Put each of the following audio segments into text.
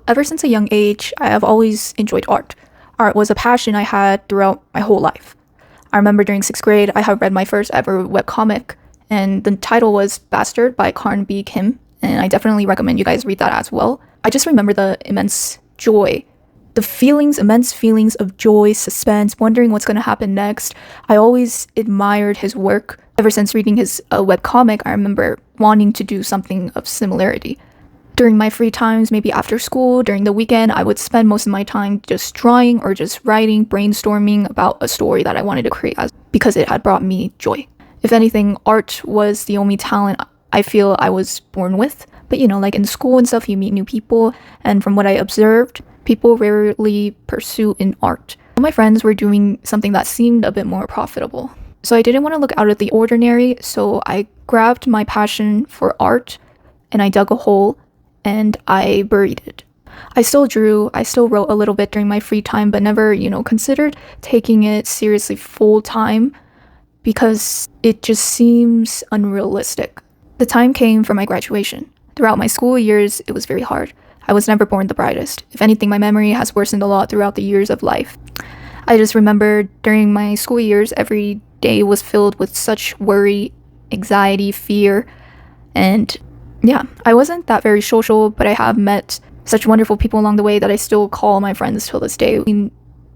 Ever since a young age, I have always enjoyed art. Art was a passion I had throughout my whole life. I remember during 6th grade, I had read my first ever webcomic, and the title was Bastard by Karn B. Kim, and I definitely recommend you guys read that as well. I just remember the immense joy. Immense feelings of joy, suspense, wondering what's going to happen next. I always admired his work. Ever since reading his webcomic, I remember wanting to do something of similarity. During my free times, maybe after school, during the weekend, I would spend most of my time just drawing or just writing, brainstorming about a story that I wanted to create because it had brought me joy. If anything, art was the only talent I feel I was born with. But like in school and stuff, you meet new people, and from what I observed, people rarely pursue in art. My friends were doing something that seemed a bit more profitable. So I didn't want to look out of the ordinary, so I grabbed my passion for art and I dug a hole and I buried it. I still drew, I still wrote a little bit during my free time, but never, considered taking it seriously full time because it just seems unrealistic. The time came for my graduation. Throughout my school years, it was very hard. I was never born the brightest. If anything, my memory has worsened a lot throughout the years of life. I just remember during my school years, every day was filled with such worry, anxiety, fear, and yeah, I wasn't that very social, but I have met such wonderful people along the way that I still call my friends till this day. In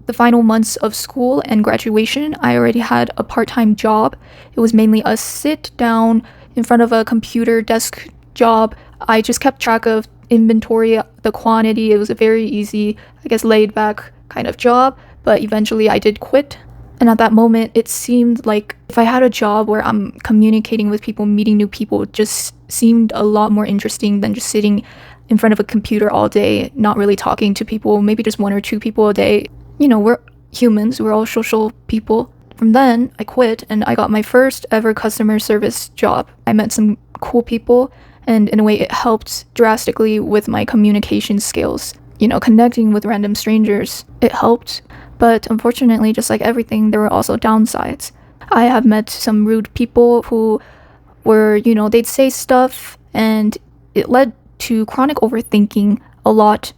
the final months of school and graduation, I already had a part-time job. It was mainly a sit down in front of a computer desk job. I just kept track of inventory, the quantity. It was a very easy, laid back kind of job, but eventually I did quit. And at that moment, it seemed like if I had a job where I'm communicating with people, meeting new people, it just seemed a lot more interesting than just sitting in front of a computer all day, not really talking to people, maybe just one or two people a day. We're humans, we're all social people. From then, I quit and I got my first ever customer service job. I met some cool people, and in a way, it helped drastically with my communication skills. Connecting with random strangers, it helped. But unfortunately, just like everything, there were also downsides. I have met some rude people who were, they'd say stuff and it led to chronic overthinking a lot.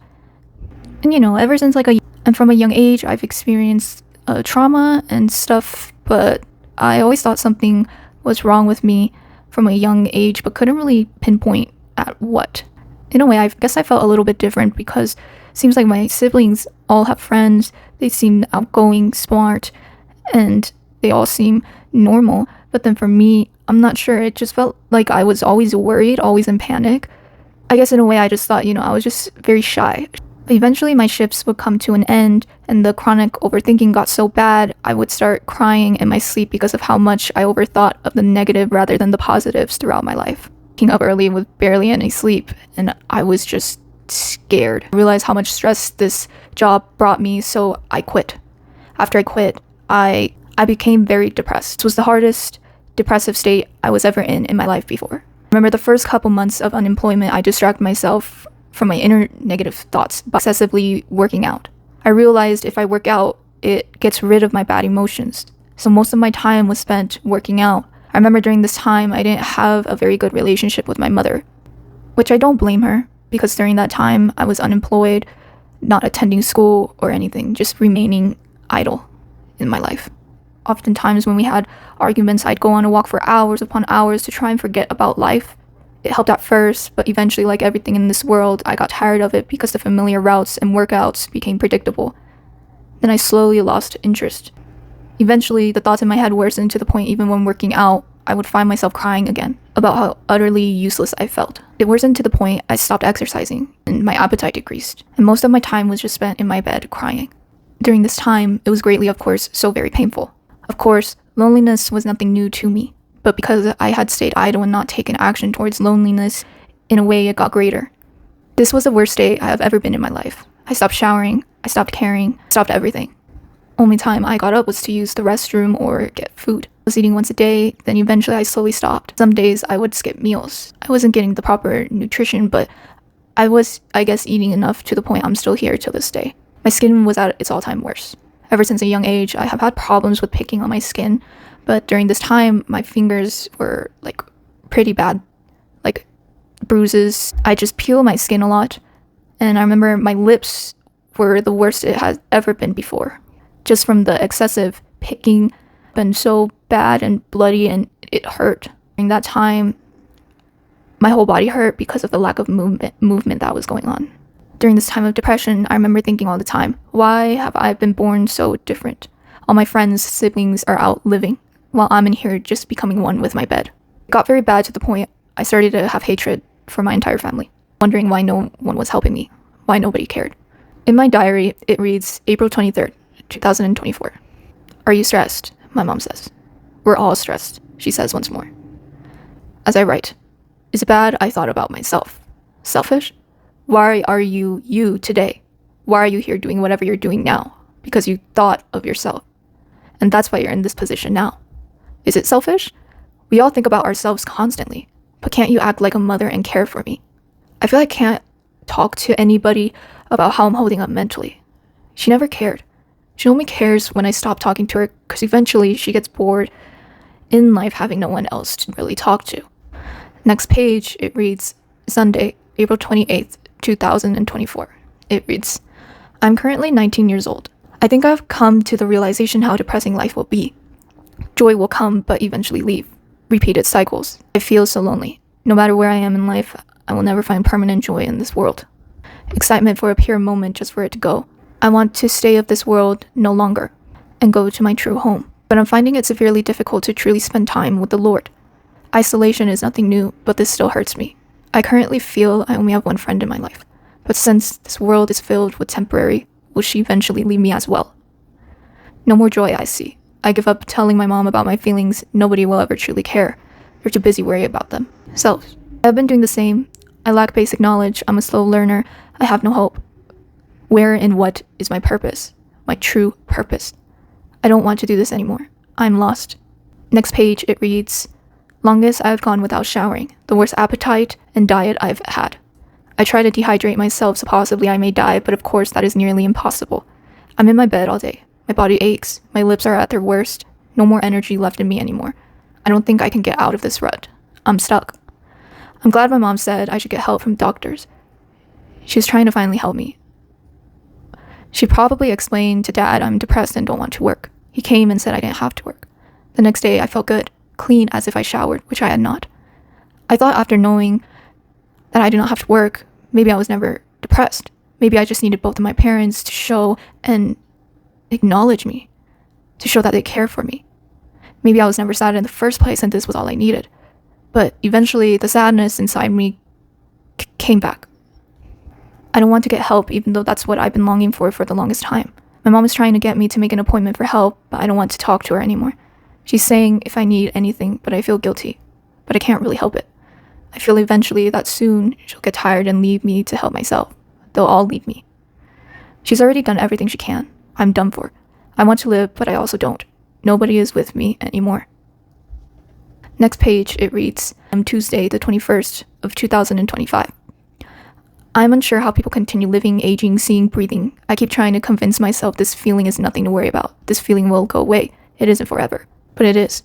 And, ever since and from a young age, I've experienced trauma and stuff, but I always thought something was wrong with me from a young age, but couldn't really pinpoint at what. In a way, I guess I felt a little bit different because it seems like my siblings all have friends. They seem outgoing, smart, and they all seem normal. But then for me, I'm not sure. It just felt like I was always worried, always in panic. I guess in a way, I just thought, I was just very shy. Eventually, my shifts would come to an end, and the chronic overthinking got so bad, I would start crying in my sleep because of how much I overthought of the negative rather than the positives throughout my life. Waking up early with barely any sleep, and I was just scared. I realized how much stress this job brought me, so I quit. After I quit, I became very depressed. This was the hardest depressive state I was ever in my life before. I remember the first couple months of unemployment, I distracted myself from my inner negative thoughts by excessively working out. I realized if I work out, it gets rid of my bad emotions. So most of my time was spent working out. I remember during this time, I didn't have a very good relationship with my mother, which I don't blame her, because during that time, I was unemployed, not attending school or anything, just remaining idle in my life. Oftentimes when we had arguments, I'd go on a walk for hours upon hours to try and forget about life. It helped at first, but eventually, like everything in this world, I got tired of it because the familiar routes and workouts became predictable. Then I slowly lost interest. Eventually, the thoughts in my head worsened to the point even when working out, I would find myself crying again about how utterly useless I felt. It worsened to the point I stopped exercising and my appetite decreased, and most of my time was just spent in my bed crying. During this time, it was greatly, of course, so very painful. Of course, loneliness was nothing new to me, but because I had stayed idle and not taken action towards loneliness, in a way it got greater. This was the worst state I have ever been in my life. I stopped showering, I stopped caring, stopped everything. Only time I got up was to use the restroom or get food. I was eating once a day, then eventually I slowly stopped. Some days I would skip meals. I wasn't getting the proper nutrition, but I was, eating enough to the point I'm still here to this day. My skin was at its all-time worst. Ever since a young age, I have had problems with picking on my skin, but during this time, my fingers were, pretty bad. Bruises. I just peel my skin a lot, And I remember my lips were the worst it has ever been before. Just from the excessive picking, been so bad and bloody, and it hurt. During that time, my whole body hurt because of the lack of movement that was going on. During this time of depression, I remember thinking all the time, why have I been born so different? All my friends, siblings are out living, while I'm in here just becoming one with my bed. It got very bad to the point I started to have hatred for my entire family, wondering why no one was helping me, why nobody cared. In my diary, it reads April 23rd, 2024. Are you stressed? My mom says. We're all stressed, she says once more. As I write, is it bad I thought about myself? Selfish? Why are you today? Why are you here doing whatever you're doing now? Because you thought of yourself. And that's why you're in this position now. Is it selfish? We all think about ourselves constantly, but can't you act like a mother and care for me? I feel I can't talk to anybody about how I'm holding up mentally. She never cared. She only cares when I stop talking to her because eventually she gets bored in life having no one else to really talk to. Next page, it reads Sunday, April 28th, 2024. It reads, I'm currently 19 years old. I think I've come to the realization how depressing life will be. Joy will come but eventually leave. Repeated cycles. I feel so lonely. No matter where I am in life, I will never find permanent joy in this world. Excitement for a pure moment just for it to go. I want to stay of this world no longer and go to my true home. But I'm finding it severely difficult to truly spend time with the Lord. Isolation is nothing new, but this still hurts me. I currently feel I only have one friend in my life. But since this world is filled with temporary, will she eventually leave me as well? No more joy I see. I give up telling my mom about my feelings. Nobody will ever truly care. They're too busy worrying about them. Self. I've been doing the same. I lack basic knowledge. I'm a slow learner. I have no hope. Where and what is my purpose? My true purpose. I don't want to do this anymore. I'm lost. Next page, it reads, longest I've gone without showering. The worst appetite and diet I've had. I try to dehydrate myself so possibly I may die, but of course that is nearly impossible. I'm in my bed all day. My body aches. My lips are at their worst. No more energy left in me anymore. I don't think I can get out of this rut. I'm stuck. I'm glad my mom said I should get help from doctors. She was trying to finally help me. She probably explained to Dad I'm depressed and don't want to work. He came and said I didn't have to work. The next day I felt good, clean as if I showered, which I had not. I thought after knowing that I did not have to work, maybe I was never depressed. Maybe I just needed both of my parents to show and acknowledge me, to show that they care for me. Maybe I was never sad in the first place and this was all I needed. But eventually the sadness inside me came back. I don't want to get help even though that's what I've been longing for the longest time. My mom is trying to get me to make an appointment for help, but I don't want to talk to her anymore. She's saying if I need anything, but I feel guilty. But I can't really help it. I feel eventually that soon she'll get tired and leave me to help myself. They'll all leave me. She's already done everything she can. I'm done for. I want to live, but I also don't. Nobody is with me anymore. Next page, it reads, Tuesday, the 21st of 2025. I'm unsure how people continue living, aging, seeing, breathing. I keep trying to convince myself this feeling is nothing to worry about. This feeling will go away. It isn't forever, but it is.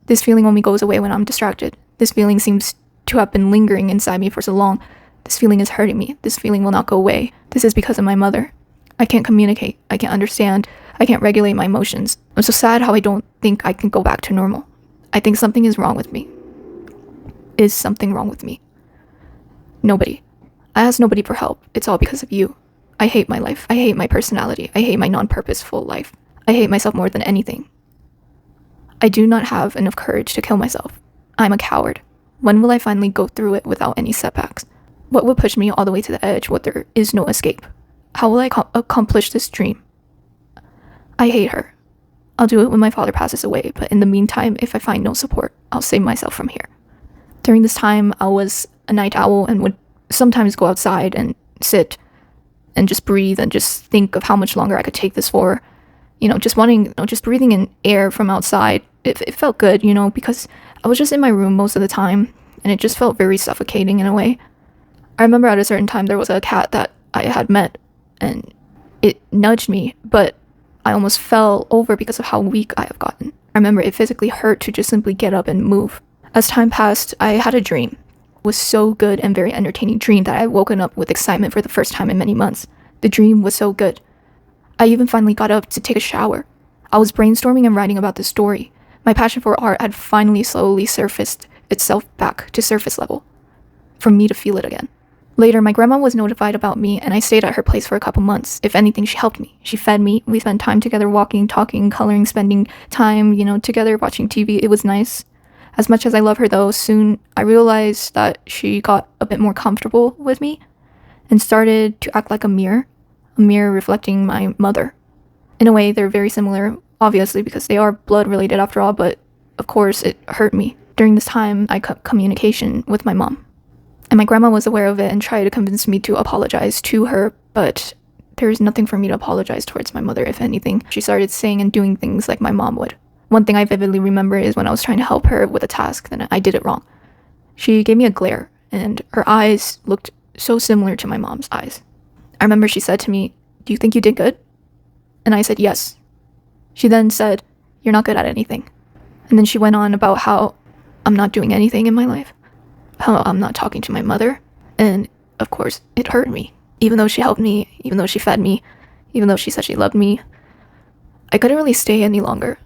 This feeling only goes away when I'm distracted. This feeling seems to have been lingering inside me for so long. This feeling is hurting me. This feeling will not go away. This is because of my mother. I can't communicate. I can't understand. I can't regulate my emotions. I'm so sad how I don't think I can go back to normal. I think something is wrong with me. Is something wrong with me? Nobody. I asked nobody for help. It's all because of you. I hate my life. I hate my personality. I hate my non-purposeful life. I hate myself more than anything. I do not have enough courage to kill myself. I'm a coward. When will I finally go through it without any setbacks? What would push me all the way to the edge where there is no escape? How will I accomplish this dream? I hate her. I'll do it when my father passes away, but in the meantime, if I find no support, I'll save myself from here. During this time, I was a night owl and would sometimes go outside and sit and just breathe and just think of how much longer I could take this for. Just breathing in air from outside. It felt good, because I was just in my room most of the time and it just felt very suffocating in a way. I remember at a certain time there was a cat that I had met and it nudged me, but I almost fell over because of how weak I have gotten. I remember it physically hurt to just simply get up and move. As time passed, I had a dream was so good and very entertaining dream that I woken up with excitement for the first time in many months. The dream was so good. I even finally got up to take a shower. I was brainstorming and writing about the story. My passion for art had finally slowly surfaced itself back to surface level, for me to feel it again. Later, my grandma was notified about me, and I stayed at her place for a couple months. If anything, she helped me. She fed me. We spent time together walking, talking, coloring, spending time, together watching TV. It was nice. As much as I love her, though, soon I realized that she got a bit more comfortable with me and started to act like a mirror reflecting my mother. In a way, they're very similar, obviously, because they are blood related after all, but of course, it hurt me. During this time, I cut communication with my mom. And my grandma was aware of it and tried to convince me to apologize to her, but there's nothing for me to apologize towards my mother, if anything. She started saying and doing things like my mom would. One thing I vividly remember is when I was trying to help her with a task, then I did it wrong. She gave me a glare, and her eyes looked so similar to my mom's eyes. I remember she said to me, "Do you think you did good?" And I said, "Yes." She then said, "You're not good at anything." And then she went on about how I'm not doing anything in my life, how I'm not talking to my mother, and of course, it hurt me. Even though she helped me, even though she fed me, even though she said she loved me, I couldn't really stay any longer.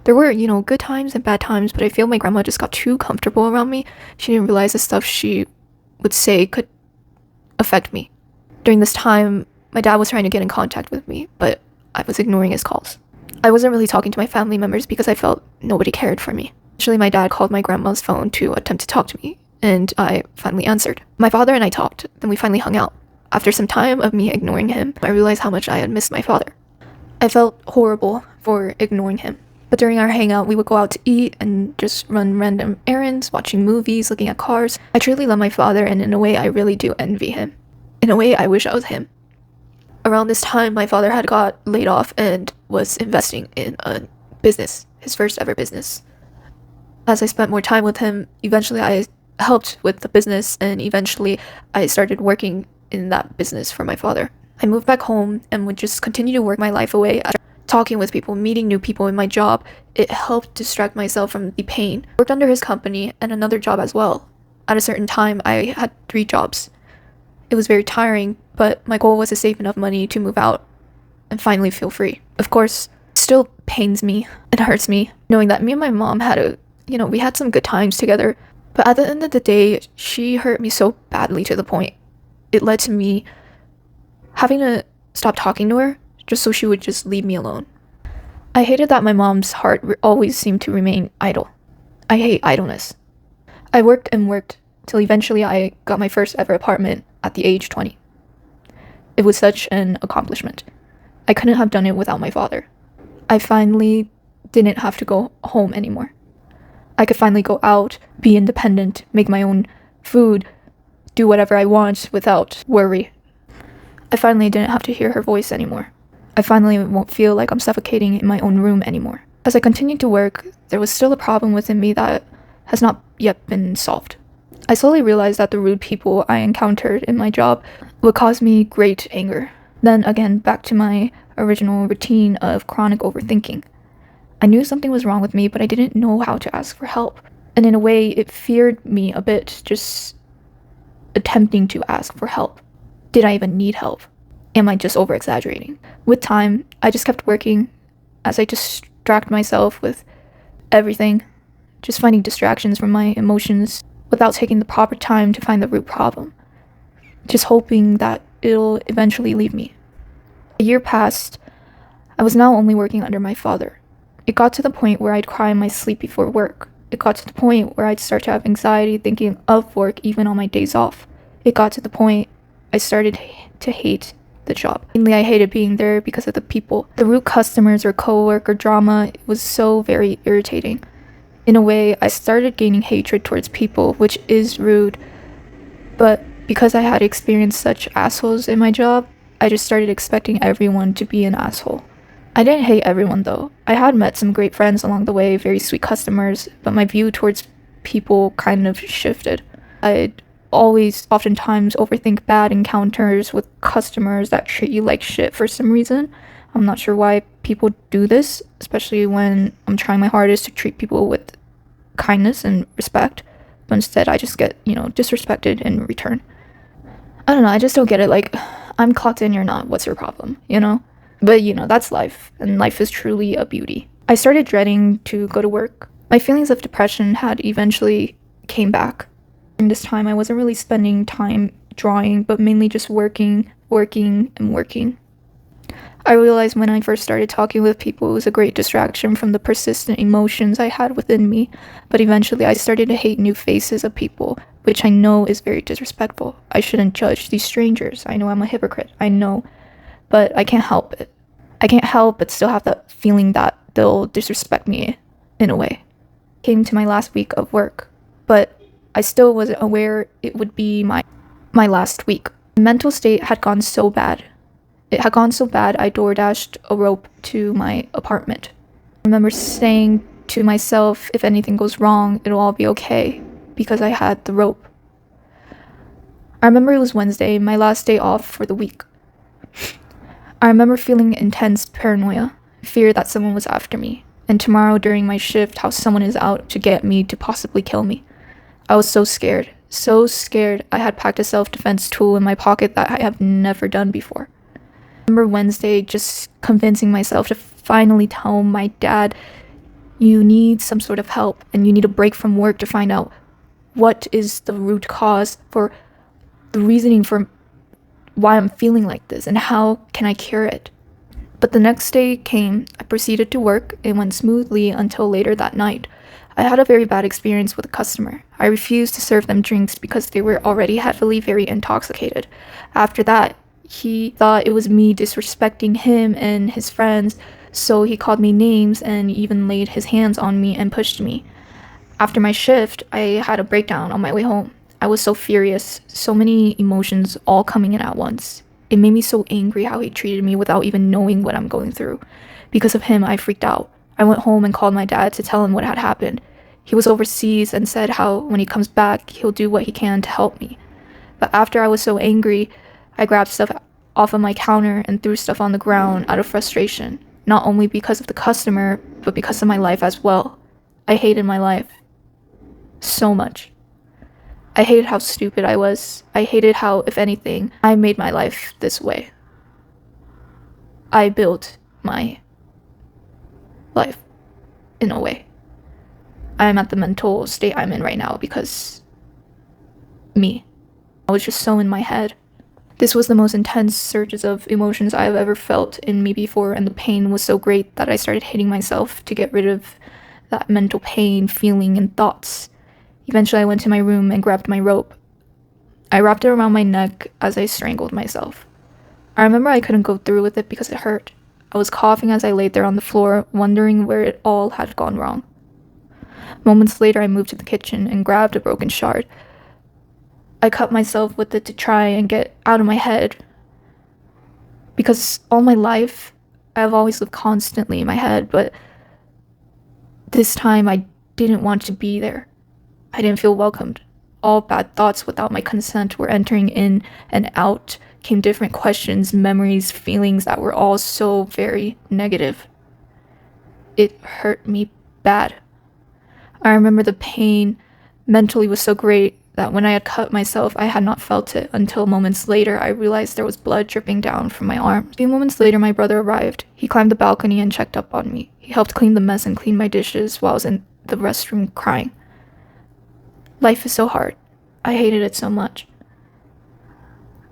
There were, good times and bad times, but I feel my grandma just got too comfortable around me. She didn't realize the stuff she would say could affect me. During this time, my dad was trying to get in contact with me, but I was ignoring his calls. I wasn't really talking to my family members because I felt nobody cared for me. Eventually, my dad called my grandma's phone to attempt to talk to me, and I finally answered. My father and I talked, then we finally hung out. After some time of me ignoring him, I realized how much I had missed my father. I felt horrible for ignoring him. But during our hangout, we would go out to eat and just run random errands, watching movies, looking at cars. I truly love my father, and in a way, I really do envy him. In a way, I wish I was him. Around this time, my father had got laid off and was investing in a business, his first ever business. As I spent more time with him, eventually I helped with the business, and eventually I started working in that business for my father. I moved back home and would just continue to work my life away. Talking with people, meeting new people in my job, it helped distract myself from the pain. I worked under his company and another job as well. At a certain time, I had 3 jobs. It was very tiring, but my goal was to save enough money to move out and finally feel free. Of course, it still pains me and hurts me knowing that me and my mom had we had some good times together. But at the end of the day, she hurt me so badly to the point it led to me having to stop talking to her just so she would just leave me alone. I hated that my mom's heart always seemed to remain idle. I hate idleness. I worked and worked till eventually I got my first ever apartment at the age 20. It was such an accomplishment. I couldn't have done it without my father. I finally didn't have to go home anymore. I could finally go out, be independent, make my own food, do whatever I want without worry. I finally didn't have to hear her voice anymore. I finally won't feel like I'm suffocating in my own room anymore. As I continued to work, there was still a problem within me that has not yet been solved. I slowly realized that the rude people I encountered in my job would cause me great anger. Then again, back to my original routine of chronic overthinking. I knew something was wrong with me, but I didn't know how to ask for help. And in a way, it feared me a bit, just attempting to ask for help. Did I even need help? Am I just over-exaggerating? With time, I just kept working as I distract myself with everything, just finding distractions from my emotions without taking the proper time to find the root problem, just hoping that it'll eventually leave me. A year passed. I was now only working under my father. It got to the point where I'd cry in my sleep before work. It got to the point where I'd start to have anxiety thinking of work even on my days off. It got to the point I started to hate the job. Mainly, I hated being there because of the people. The rude customers or co-worker drama was so very irritating. In a way, I started gaining hatred towards people, which is rude. But because I had experienced such assholes in my job, I just started expecting everyone to be an asshole. I didn't hate everyone though. I had met some great friends along the way, very sweet customers, but my view towards people kind of shifted. I'd oftentimes overthink bad encounters with customers that treat you like shit for some reason. I'm not sure why people do this, especially when I'm trying my hardest to treat people with kindness and respect. but instead I just get, disrespected in return. I don't know, I just don't get it. Like, I'm clocked in, you're not. What's your problem, But, that's life, and life is truly a beauty. I started dreading to go to work. My feelings of depression had eventually came back. During this time, I wasn't really spending time drawing, but mainly just working, and working. I realized when I first started talking with people, it was a great distraction from the persistent emotions I had within me, but eventually I started to hate new faces of people, which I know is very disrespectful. I shouldn't judge these strangers. I know I'm a hypocrite. I know, but I can't help it. I can't help but still have that feeling that they'll disrespect me in a way. Came to my last week of work, but I still wasn't aware it would be my last week. My mental state had gone so bad. It had gone so bad, I door-dashed a rope to my apartment. I remember saying to myself, if anything goes wrong, it'll all be okay, because I had the rope. I remember it was Wednesday, my last day off for the week. I remember feeling intense paranoia, fear that someone was after me, and tomorrow during my shift, how someone is out to get me to possibly kill me. I was so scared, I had packed a self-defense tool in my pocket that I have never done before. I remember Wednesday just convincing myself to finally tell my dad, you need some sort of help and you need a break from work to find out what is the root cause for the reasoning for why I'm feeling like this and how can I cure it. But the next day came, I proceeded to work. It went smoothly until later that night. I had a very bad experience with a customer. I refused to serve them drinks because they were already heavily very intoxicated. After that, he thought it was me disrespecting him and his friends, so he called me names and even laid his hands on me and pushed me. After my shift, I had a breakdown on my way home. I was so furious, so many emotions all coming in at once. It made me so angry how he treated me without even knowing what I'm going through. Because of him, I freaked out. I went home and called my dad to tell him what had happened. He was overseas and said how when he comes back, he'll do what he can to help me. But after I was so angry, I grabbed stuff off of my counter and threw stuff on the ground out of frustration, not only because of the customer, but because of my life as well. I hated my life so much. I hated how stupid I was. I hated how, if anything, I made my life this way. I built my life in a way. I am at the mental state I'm in right now because me. I was just so in my head. This was the most intense surges of emotions I have ever felt in me before, and the pain was so great that I started hitting myself to get rid of that mental pain, feeling, and thoughts. Eventually, I went to my room and grabbed my rope. I wrapped it around my neck as I strangled myself. I remember I couldn't go through with it because it hurt. I was coughing as I laid there on the floor, wondering where it all had gone wrong. Moments later, I moved to the kitchen and grabbed a broken shard. I cut myself with it to try and get out of my head. Because all my life, I've always lived constantly in my head, but this time I didn't want to be there. I didn't feel welcomed. All bad thoughts without my consent were entering in and out, came different questions, memories, feelings that were all so very negative. It hurt me bad. I remember the pain mentally was so great that when I had cut myself, I had not felt it until moments later I realized there was blood dripping down from my arm. A few moments later, my brother arrived. He climbed the balcony and checked up on me. He helped clean the mess and clean my dishes while I was in the restroom crying. Life is so hard. I hated it so much.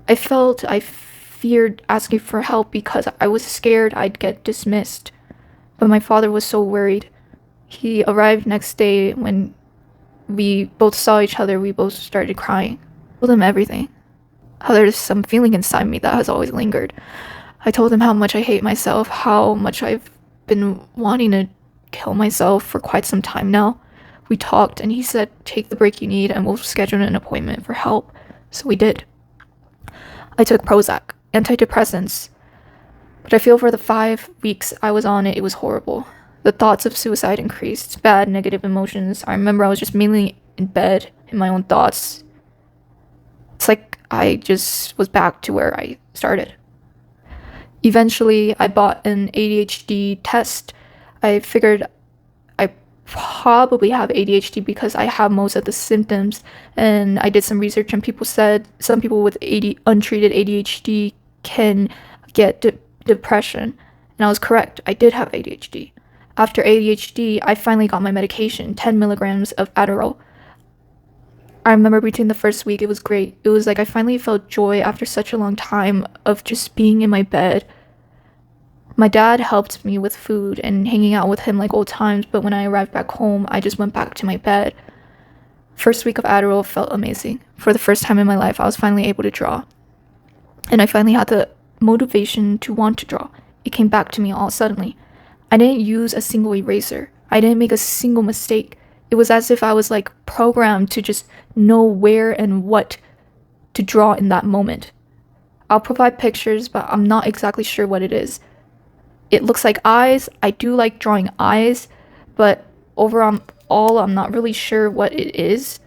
I feared asking for help because I was scared I'd get dismissed. But my father was so worried. He arrived next day. When we both saw each other, we both started crying. I told him everything. How there's some feeling inside me that has always lingered. I told him how much I hate myself, how much I've been wanting to kill myself for quite some time now. We talked and he said, take the break you need and we'll schedule an appointment for help. So we did. I took Prozac, antidepressants. But I feel for the 5 weeks I was on it, it was horrible. The thoughts of suicide increased, bad negative emotions. I remember I was just mainly in bed in my own thoughts. It's like I just was back to where I started. Eventually, I bought an ADHD test. I figured I probably have ADHD because I have most of the symptoms. And I did some research, and people said some people with untreated ADHD can get depression. And I was correct. I did have ADHD. After ADHD, I finally got my medication, 10 milligrams of Adderall. I remember between the first week, it was great. It was like I finally felt joy after such a long time of just being in my bed. My dad helped me with food and hanging out with him like old times, but when I arrived back home, I just went back to my bed. First week of Adderall felt amazing. For the first time in my life, I was finally able to draw. And I finally had the motivation to want to draw. It came back to me all suddenly. I didn't use a single eraser. I didn't make a single mistake. It was as if I was like programmed to just know where and what to draw in that moment. I'll provide pictures, but I'm not exactly sure what it is. It looks like eyes. I do like drawing eyes, but overall, I'm not really sure what it is.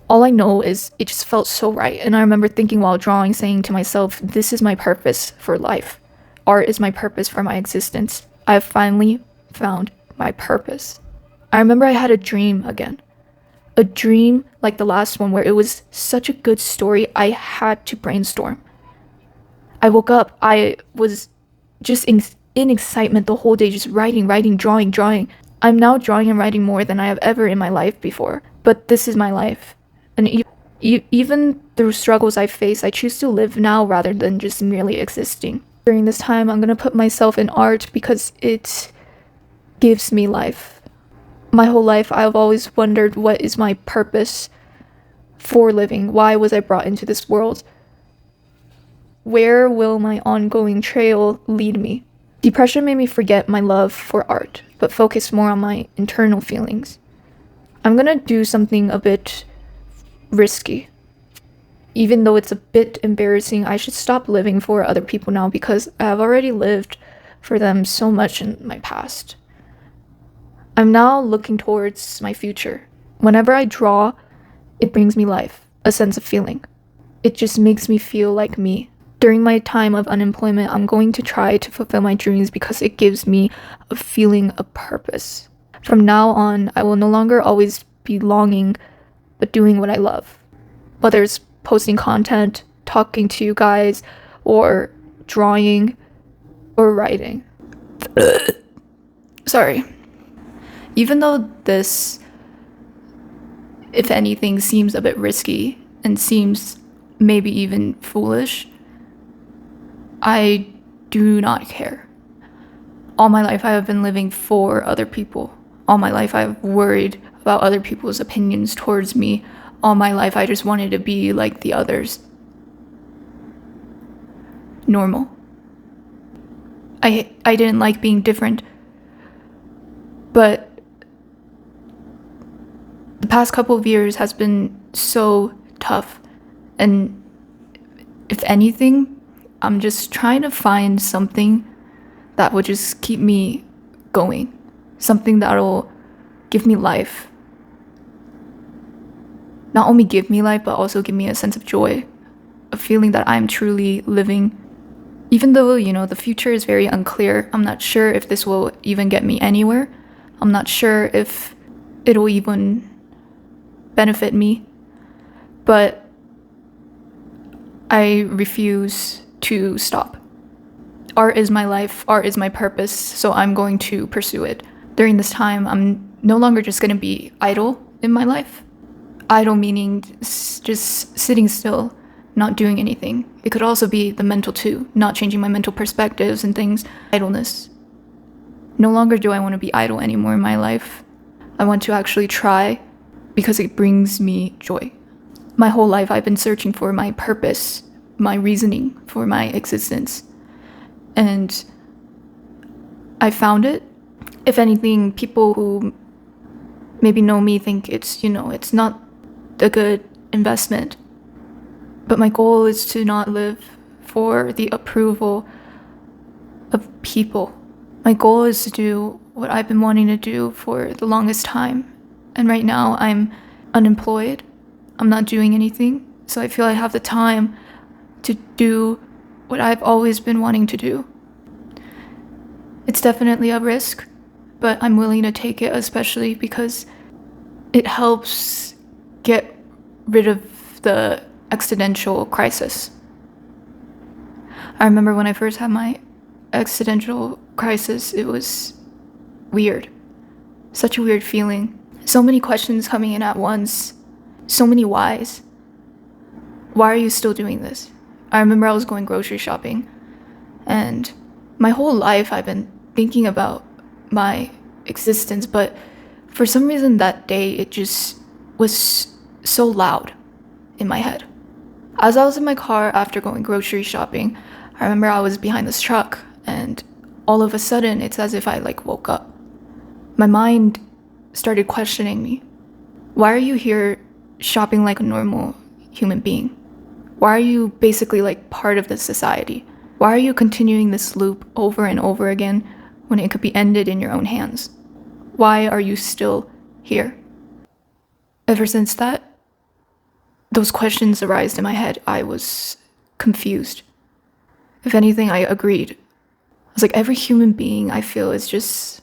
All I know is it just felt so right. And I remember thinking while drawing, saying to myself, this is my purpose for life. Art is my purpose for my existence. I have finally found my purpose. I remember I had a dream again. A dream like the last one where it was such a good story, I had to brainstorm. I woke up, I was just in excitement the whole day, just writing, drawing. I'm now drawing and writing more than I have ever in my life before. But this is my life. And even through struggles I face, I choose to live now rather than just merely existing. During this time, I'm going to put myself in art because it gives me life. My whole life, I've always wondered what is my purpose for living? Why was I brought into this world? Where will my ongoing trail lead me? Depression made me forget my love for art, but focus more on my internal feelings. I'm gonna do something a bit risky. Even though it's a bit embarrassing, I should stop living for other people now because I've already lived for them so much in my past. I'm now looking towards my future. Whenever I draw, it brings me life, a sense of feeling. It just makes me feel like me. During my time of unemployment, I'm going to try to fulfill my dreams because it gives me a feeling of purpose. From now on, I will no longer always be longing, but doing what I love. Whether it's posting content, talking to you guys, or drawing, or writing. Sorry. Even though this, if anything, seems a bit risky and seems maybe even foolish, I do not care. All my life I have been living for other people. All my life I've worried about other people's opinions towards me. All my life I just wanted to be like the others. Normal. I didn't like being different. But the past couple of years has been so tough. And if anything, I'm just trying to find something that would just keep me going. Something that'll give me life. Not only give me life, but also give me a sense of joy. A feeling that I'm truly living. Even though, the future is very unclear, I'm not sure if this will even get me anywhere. I'm not sure if it'll even benefit me. But I refuse to stop. Art is my life, art is my purpose, so I'm going to pursue it. During this time, I'm no longer just going to be idle in my life. Idle meaning just sitting still, not doing anything. It could also be the mental too, not changing my mental perspectives and things. Idleness. No longer do I want to be idle anymore in my life. I want to actually try because it brings me joy. My whole life I've been searching for my purpose, my reasoning for my existence. And I found it. If anything, people who maybe know me think it's not a good investment. But my goal is to not live for the approval of people. My goal is to do what I've been wanting to do for the longest time. And right now I'm unemployed. I'm not doing anything. So I feel I have the time to do what I've always been wanting to do. It's definitely a risk, but I'm willing to take it, especially because it helps get rid of the existential crisis. I remember when I first had my existential crisis, it was weird. Such a weird feeling. So many questions coming in at once. So many whys. Why are you still doing this? I remember I was going grocery shopping, and my whole life I've been thinking about my existence, but for some reason that day it just was so loud in my head. As I was in my car after going grocery shopping, I remember I was behind this truck, and all of a sudden it's as if I woke up. My mind started questioning me. Why are you here shopping like a normal human being? Why are you basically part of this society? Why are you continuing this loop over and over again when it could be ended in your own hands? Why are you still here? Ever since those questions arised in my head, I was confused. If anything, I agreed. I was like, every human being I feel is just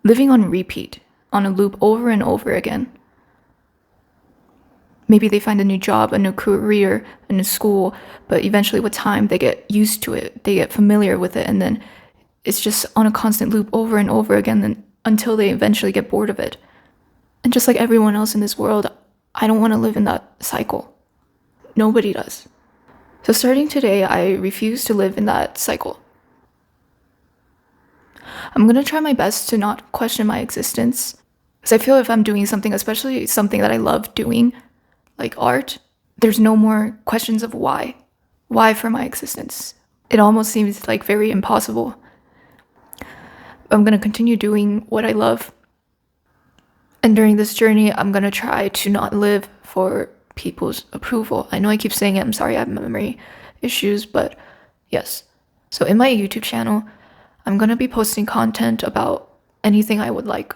living on repeat, on a loop over and over again. Maybe they find a new job, a new career, a new school, but eventually with time they get used to it, they get familiar with it, and then it's just on a constant loop over and over again until they eventually get bored of it. And just like everyone else in this world, I don't want to live in that cycle. Nobody does. So starting today, I refuse to live in that cycle. I'm going to try my best to not question my existence, because I feel if I'm doing something, especially something that I love doing, like art, there's no more questions of why. Why for my existence? It almost seems very impossible. I'm going to continue doing what I love. And during this journey, I'm going to try to not live for people's approval. I know I keep saying it. I'm sorry, I have memory issues, but yes. So in my YouTube channel, I'm going to be posting content about anything I would like.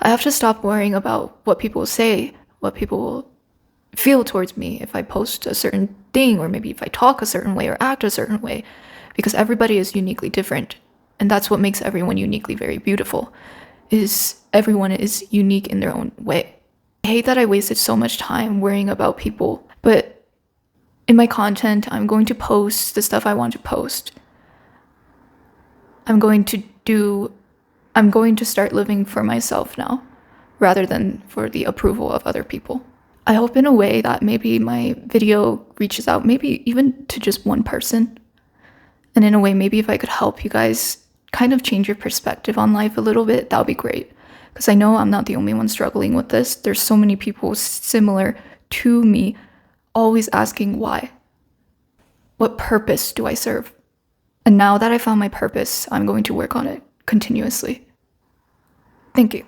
I have to stop worrying about what people say, what people will feel towards me if I post a certain thing, or maybe if I talk a certain way or act a certain way, because everybody is uniquely different. And that's what makes everyone uniquely very beautiful, is everyone is unique in their own way. I hate that I wasted so much time worrying about people, but in my content, I'm going to post the stuff I want to post. I'm going to start living for myself now, rather than for the approval of other people. I hope in a way that maybe my video reaches out, maybe even to just one person. And in a way, maybe if I could help you guys kind of change your perspective on life a little bit, that would be great. Because I know I'm not the only one struggling with this. There's so many people similar to me, always asking why. What purpose do I serve? And now that I found my purpose, I'm going to work on it continuously. Thank you.